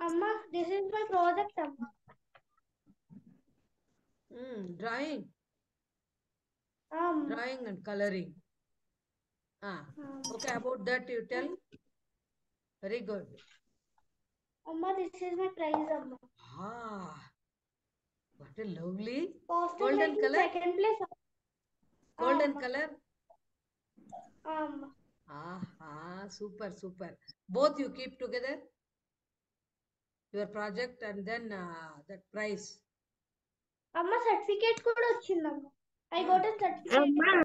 Amma, this is my project, Amma. Drawing. Drawing and coloring. Okay, about that you tell. Very good. Amma, this is my prize, Amma. What a lovely golden color. Second place. Golden color. Super, super. Both you keep together your project and then that prize. Amma, certificate kuda vachindamma. I got a certificate. Amma.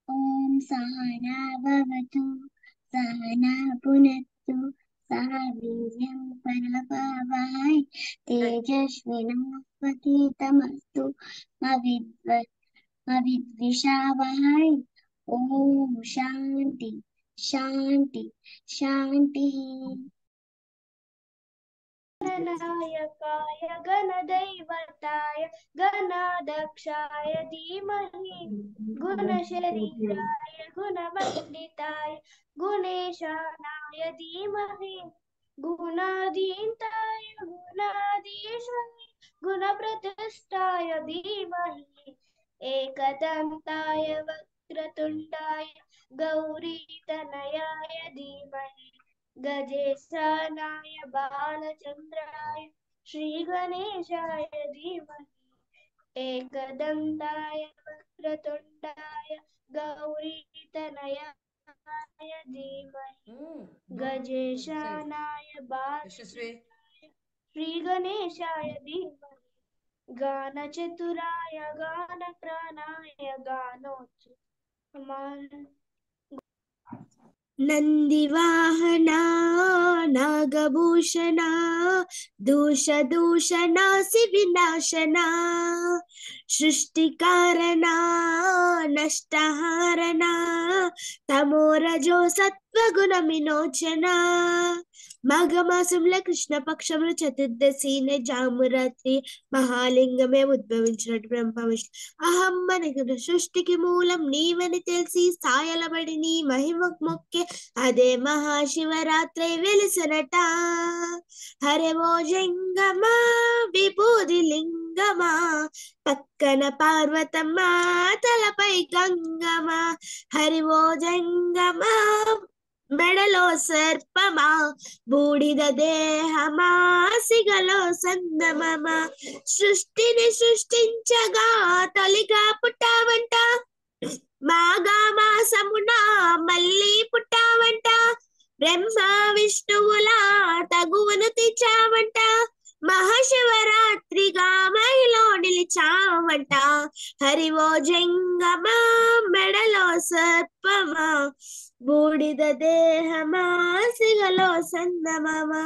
Om Sahana Bhavatu Sahana Punattu Saha Viryam Paravavahai Tejasvinapatitamastu Mavidvishavahai. Om Shanti Shanti Shanti. गणनायकाय गणदैवताय गणाध्यक्षाय धीमहि गुणशरीराय गुणमण्डिताय गुणेशानाय धीमहि गुणाधीन्ताय गुणाधीशाय गुणप्रतिष्ठाय धीमहि एकदन्ताय वक्रतुण्डाय गौरीतनयाय धीमहि गजेशानाय बालचन्द्राय श्रीगणेशाय धीमहि एकदन्ताय वक्रतुण्डाय गौरीतनयाय धीमहि गजेशानाय बालचन्द्राय श्रीगणेशाय धीमहि गानचतुराय गानप्राणाय गानोच्च नंदिवाहना नागभूषणा दूषदूषणासि विनाशना सृष्टिकारणा नष्टहारणा तमोरजो सत्त्वगुणविमोचना మాఘమాసంలో కృష్ణపక్షంలో చతుర్దశి జామురాత్రి మహాలింగమే ఉద్భవించినట్టు బ్రహ్మ విష్ణు అహం మనకు సృష్టికి మూలం నీవని తెలిసి సాయలబడి నీ మహిమ మొక్కే అదే మహాశివరాత్రి వెలిసనట హరివో జంగమా విభూది లింగమా పక్కన పార్వతమ్మ తలపై గంగమా హరివో జంగమా మెడలో సర్పమా బూడిద దేహమా సిగలో సందమమా సృష్టిని సృష్టించగా తొలిగా పుట్టావంట మాఘమాసమున మళ్ళీ పుట్టావంట బ్రహ్మ విష్ణువులా తగువను తెచ్చావంట మహాశివరాత్రిగా మహిలో నిలిచావంట హరివో జంగమా మెడలో సర్పమా బూడిద దేహమా సిగలో సందమమా